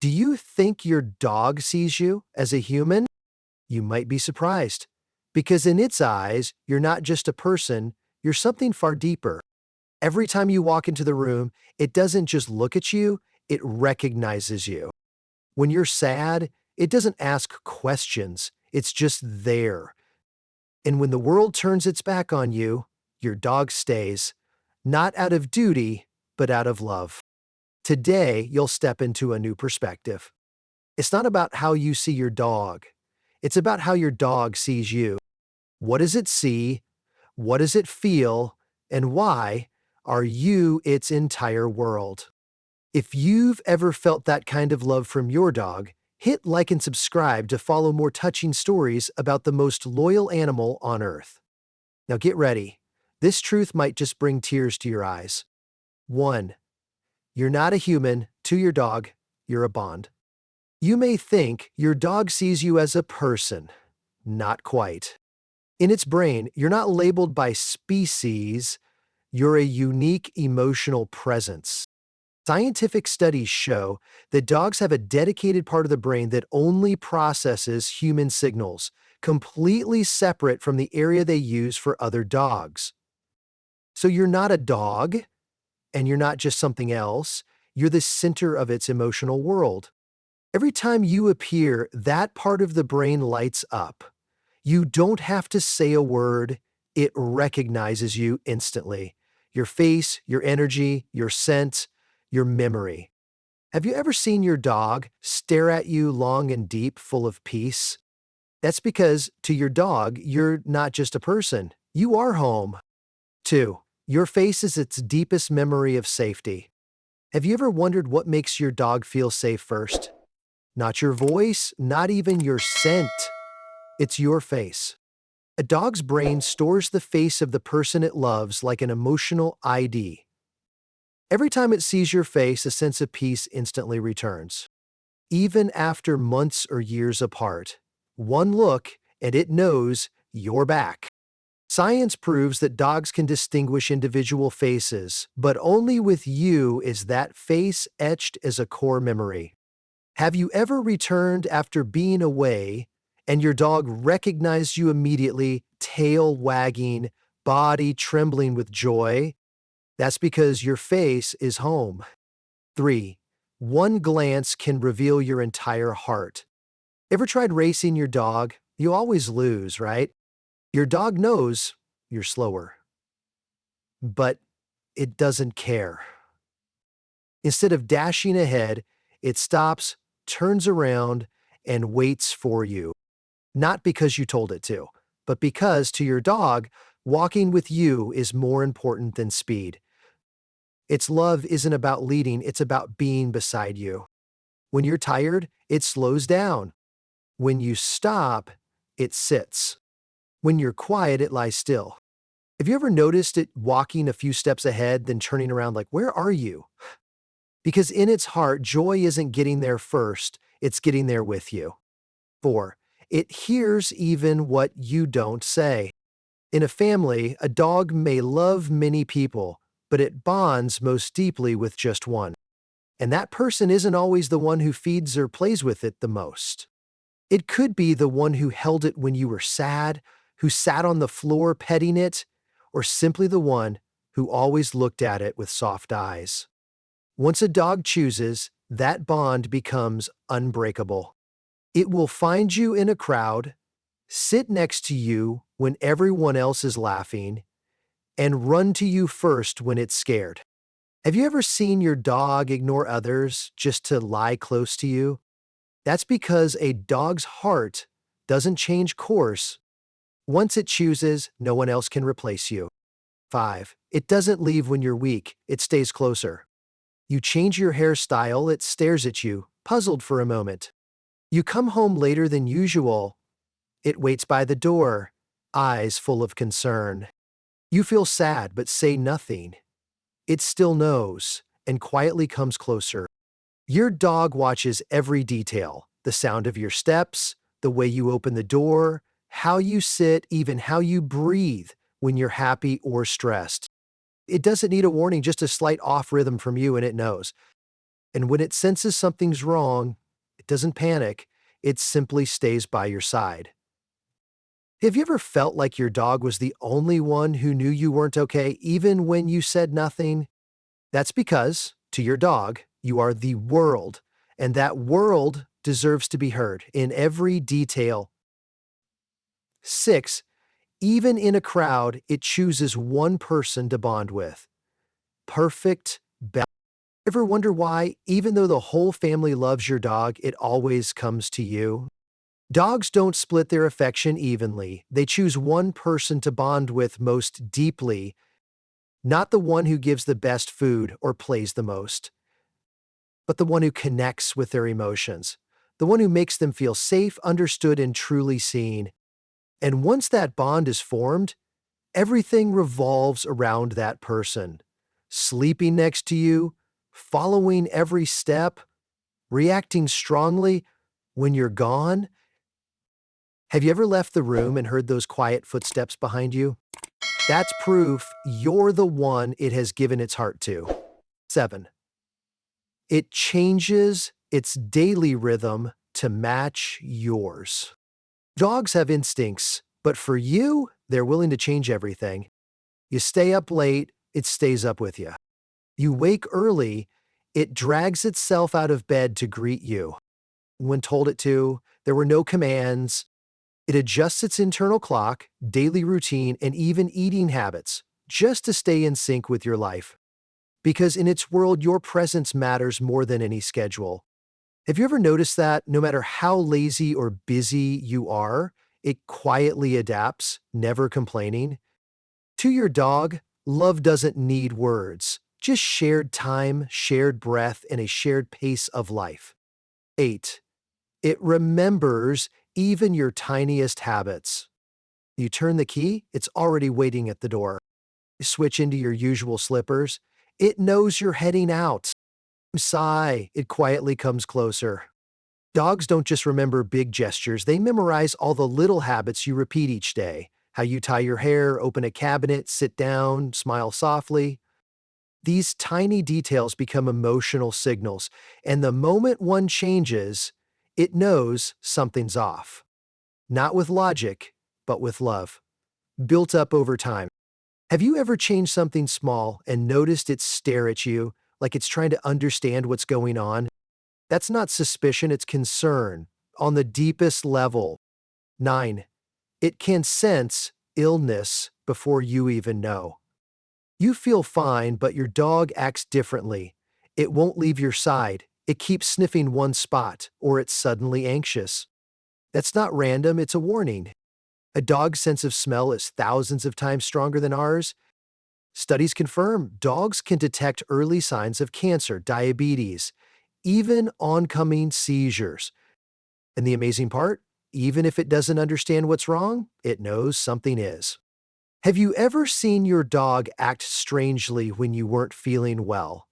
Do you think your dog sees you as a human? You might be surprised, because in its eyes, you're not just a person, you're something far deeper. Every time you walk into the room, it doesn't just look at you, it recognizes you. When you're sad, it doesn't ask questions, it's just there. And when the world turns its back on you, your dog stays, not out of duty, but out of love. Today, you'll step into a new perspective. It's not about how you see your dog. It's about how your dog sees you. What does it see? What does it feel? And why are you its entire world? If you've ever felt that kind of love from your dog, hit like and subscribe to follow more touching stories about the most loyal animal on earth. Now get ready. This truth might just bring tears to your eyes. 1. You're not a human. To your dog, you're a bond. You may think your dog sees you as a person. Not quite. In its brain, you're not labeled by species, you're a unique emotional presence. Scientific studies show that dogs have a dedicated part of the brain that only processes human signals, completely separate from the area they use for other dogs. So you're not a dog, and you're not just something else, you're the center of its emotional world. Every time you appear, that part of the brain lights up. You don't have to say a word, it recognizes you instantly. Your face, your energy, your scent, your memory. Have you ever seen your dog stare at you long and deep, full of peace? That's because, to your dog, you're not just a person, you are home. 2. Your face is its deepest memory of safety. Have you ever wondered what makes your dog feel safe first? Not your voice, not even your scent. It's your face. A dog's brain stores the face of the person it loves like an emotional ID. Every time it sees your face, a sense of peace instantly returns. Even after months or years apart, one look and it knows you're back. Science proves that dogs can distinguish individual faces, but only with you is that face etched as a core memory. Have you ever returned after being away and your dog recognized you immediately, tail wagging, body trembling with joy? That's because your face is home. 3. One glance can reveal your entire heart. Ever tried racing your dog? You always lose, right? Your dog knows you're slower, but it doesn't care. Instead of dashing ahead, it stops, turns around, and waits for you. Not because you told it to, but because to your dog, walking with you is more important than speed. Its love isn't about leading, it's about being beside you. When you're tired, it slows down. When you stop, it sits. When you're quiet, it lies still. Have you ever noticed it walking a few steps ahead, then turning around like, where are you? Because in its heart, joy isn't getting there first, it's getting there with you. 4. It hears even what you don't say. In a family, a dog may love many people, but it bonds most deeply with just one. And that person isn't always the one who feeds or plays with it the most. It could be the one who held it when you were sad, who sat on the floor petting it, or simply the one who always looked at it with soft eyes. Once a dog chooses, that bond becomes unbreakable. It will find you in a crowd, sit next to you when everyone else is laughing, and run to you first when it's scared. Have you ever seen your dog ignore others just to lie close to you? That's because a dog's heart doesn't change course. Once it chooses, no one else can replace you. 5. It doesn't leave when you're weak, it stays closer. You change your hairstyle, it stares at you, puzzled for a moment. You come home later than usual, it waits by the door, eyes full of concern. You feel sad but say nothing. It still knows and quietly comes closer. Your dog watches every detail, the sound of your steps, the way you open the door, how you sit, even how you breathe when you're happy or stressed. It doesn't need a warning, just a slight off rhythm from you and it knows. And when it senses something's wrong, it doesn't panic, it simply stays by your side. Have you ever felt like your dog was the only one who knew you weren't okay, even when you said nothing? That's because, to your dog, you are the world, and that world deserves to be heard in every detail. 6. Even in a crowd, it chooses one person to bond with. Perfect balance. Ever wonder why, even though the whole family loves your dog, it always comes to you? Dogs don't split their affection evenly. They choose one person to bond with most deeply, not the one who gives the best food or plays the most, but the one who connects with their emotions, the one who makes them feel safe, understood, and truly seen. And once that bond is formed, everything revolves around that person. Sleeping next to you, following every step, reacting strongly when you're gone. Have you ever left the room and heard those quiet footsteps behind you? That's proof you're the one it has given its heart to. 7. It changes its daily rhythm to match yours. Dogs have instincts, but for you, they're willing to change everything. You stay up late, it stays up with you. You wake early, it drags itself out of bed to greet you. When told it to, there were no commands. It adjusts its internal clock, daily routine, and even eating habits just to stay in sync with your life. Because in its world, your presence matters more than any schedule. Have you ever noticed that no matter how lazy or busy you are, it quietly adapts, never complaining? To your dog, love doesn't need words, just shared time, shared breath, and a shared pace of life. 8. It remembers even your tiniest habits. You turn the key, it's already waiting at the door. You switch into your usual slippers, it knows you're heading out. Sigh, it quietly comes closer. Dogs don't just remember big gestures, they memorize all the little habits you repeat each day. How you tie your hair, open a cabinet, sit down, smile softly. These tiny details become emotional signals, and the moment one changes, it knows something's off. Not with logic, but with love, built up over time. Have you ever changed something small and noticed it stare at you like it's trying to understand what's going on? That's not suspicion, it's concern on the deepest level. 9. It can sense illness before you even know. You feel fine, but your dog acts differently. It won't leave your side. It keeps sniffing one spot, or it's suddenly anxious. That's not random, it's a warning. A dog's sense of smell is thousands of times stronger than ours. Studies confirm dogs can detect early signs of cancer, diabetes, even oncoming seizures. And the amazing part, even if it doesn't understand what's wrong, it knows something is. Have you ever seen your dog act strangely when you weren't feeling well,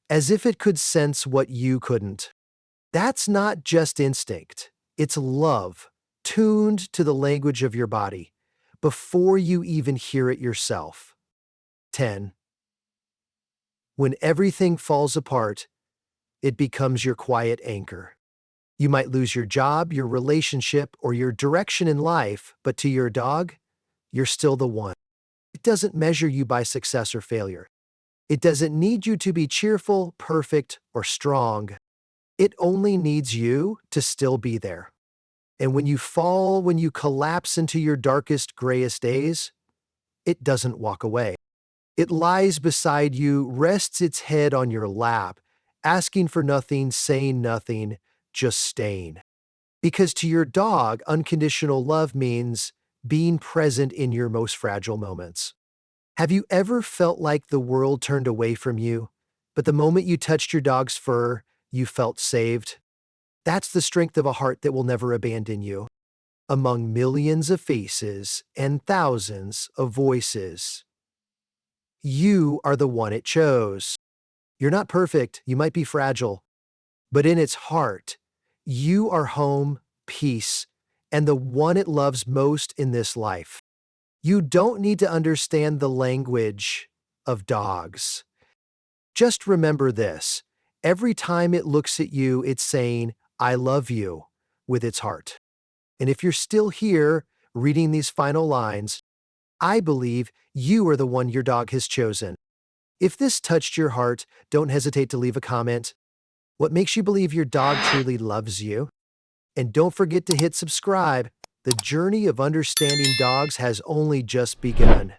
as if it could sense what you couldn't? That's not just instinct, it's love, tuned to the language of your body, before you even hear it yourself. 10. When everything falls apart, it becomes your quiet anchor. You might lose your job, your relationship, or your direction in life, but to your dog, you're still the one. It doesn't measure you by success or failure. It doesn't need you to be cheerful, perfect, or strong. It only needs you to still be there. And when you fall, when you collapse into your darkest, grayest days, it doesn't walk away. It lies beside you, rests its head on your lap, asking for nothing, saying nothing, just staying. Because to your dog, unconditional love means being present in your most fragile moments. Have you ever felt like the world turned away from you, but the moment you touched your dog's fur, you felt saved? That's the strength of a heart that will never abandon you. Among millions of faces and thousands of voices, you are the one it chose. You're not perfect, you might be fragile, but in its heart, you are home, peace, and the one it loves most in this life. You don't need to understand the language of dogs. Just remember this: Every time it looks at you, it's saying, I love you, with its heart. And if you're still here, reading these final lines, I believe you are the one your dog has chosen. If this touched your heart, don't hesitate to leave a comment. What makes you believe your dog truly loves you? And don't forget to hit subscribe. The journey of understanding dogs has only just begun.